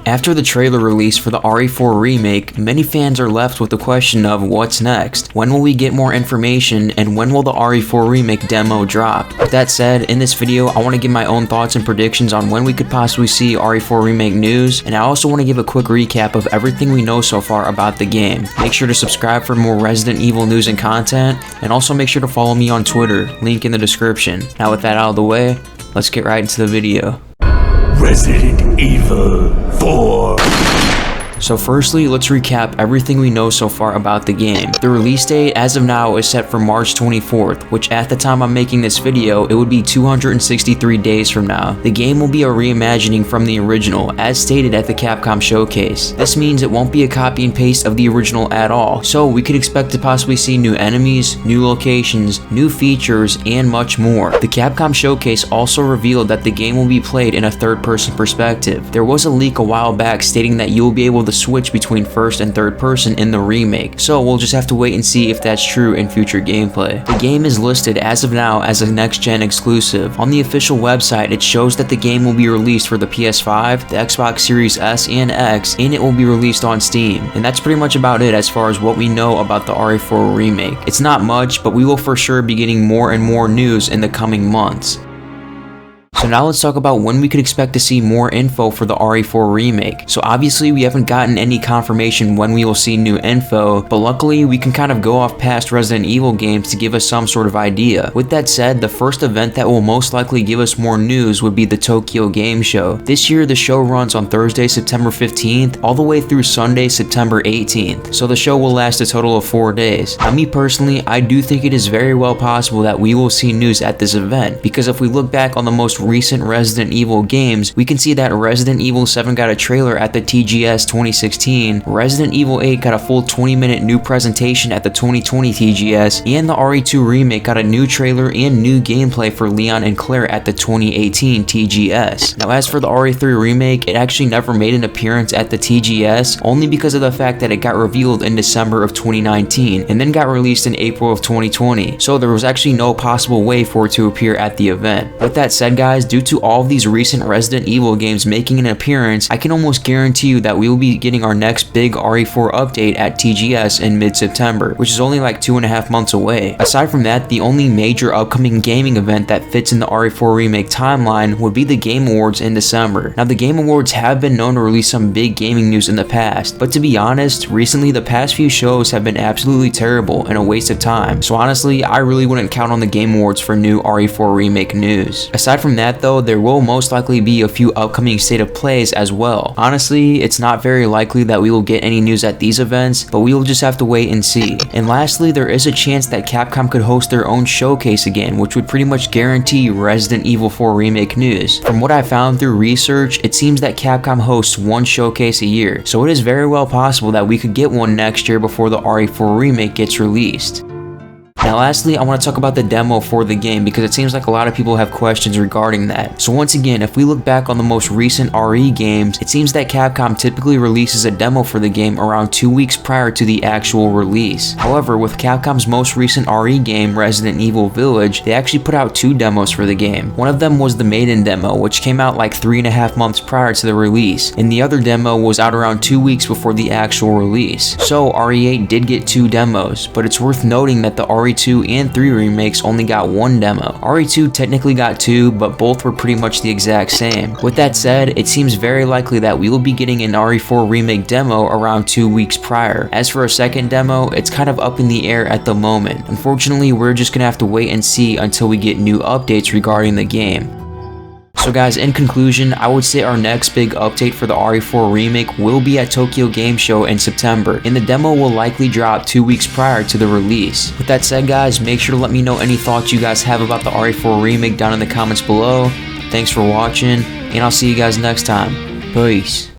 After the trailer release for the RE4 remake, many fans are left with the question of what's next? When will we get more information, and when will the RE4 remake demo drop? With that said, in this video, I want to give my own thoughts and predictions on when we could possibly see RE4 remake news, and I also want to give a quick recap of everything we know so far about the game. Make sure to subscribe for more Resident Evil news and content, and also make sure to follow me on Twitter, link in the description. Now with that out of the way, let's get right into the video. Resident Evil 4. So firstly, let's recap everything we know so far about the game. The release date as of now is set for March 24th, which at the time I'm making this video, it would be 263 days from now. The game will be a reimagining from the original, as stated at the Capcom showcase. This means it won't be a copy and paste of the original at all, so we could expect to possibly see new enemies, new locations, new features, and much more. The Capcom showcase also revealed that the game will be played in a third-person perspective. There was a leak a while back stating that you will be able to switch between first and third person in the remake, so we'll just have to wait and see if that's true in future gameplay. The game is listed as of now as a next-gen exclusive. On the official website, it shows that the game will be released for the PS5, the Xbox Series S and X, and it will be released on Steam. And that's pretty much about it as far as what we know about the RE4 remake. It's not much, but we will for sure be getting more and more news in the coming months. So now let's talk about when we could expect to see more info for the RE4 remake. So obviously we haven't gotten any confirmation when we will see new info, but luckily we can kind of go off past Resident Evil games to give us some sort of idea. With that said, the first event that will most likely give us more news would be the Tokyo Game Show. This year the show runs on Thursday, September 15th, all the way through Sunday, September 18th. So the show will last a total of 4 days. Now me personally, I do think it is very well possible that we will see news at this event, because if we look back on the most recent Resident Evil games, we can see that Resident Evil 7 got a trailer at the TGS 2016, Resident Evil 8 got a full 20-minute new presentation at the 2020 TGS, and the RE2 remake got a new trailer and new gameplay for Leon and Claire at the 2018 TGS. Now as for the RE3 remake, it actually never made an appearance at the TGS, only because of the fact that it got revealed in December of 2019, and then got released in April of 2020, so there was actually no possible way for it to appear at the event. With that said guys, due to all of these recent Resident Evil games making an appearance, I can almost guarantee you that we will be getting our next big RE4 update at TGS in mid-September, which is only like 2.5 months away. Aside from that, the only major upcoming gaming event that fits in the RE4 remake timeline would be the Game Awards in December. Now the Game Awards have been known to release some big gaming news in the past, but to be honest, recently the past few shows have been absolutely terrible and a waste of time. So honestly, I really wouldn't count on the Game Awards for new RE4 remake news. Aside from that though, there will most likely be a few upcoming state of plays as well. Honestly, it's not very likely that we will get any news at these events, but we will just have to wait and see. And lastly, there is a chance that Capcom could host their own showcase again, which would pretty much guarantee Resident Evil 4 remake news. From what I found through research, it seems that Capcom hosts one showcase a year, so it is very well possible that we could get one next year before the RE4 remake gets released. Now lastly, I want to talk about the demo for the game, because it seems like a lot of people have questions regarding that. So once again, if we look back on the most recent RE games, it seems that Capcom typically releases a demo for the game around 2 weeks prior to the actual release. However, with Capcom's most recent RE game, Resident Evil Village, they actually put out 2 demos for the game. One of them was the maiden demo, which came out like 3.5 months prior to the release, and the other demo was out around 2 weeks before the actual release. So RE8 did get 2 demos, but it's worth noting that the RE2 and 3 remakes only got 1 demo. RE2 technically got 2, but both were pretty much the exact same. With that said, it seems very likely that we will be getting an RE4 remake demo around 2 weeks prior. As for a second demo, it's kind of up in the air at the moment. Unfortunately, we're just gonna have to wait and see until we get new updates regarding the game. So guys, in conclusion, I would say our next big update for the RE4 remake will be at Tokyo Game Show in September, and the demo will likely drop 2 weeks prior to the release. With that said guys, make sure to let me know any thoughts you guys have about the RE4 remake down in the comments below. Thanks for watching, and I'll see you guys next time. Peace.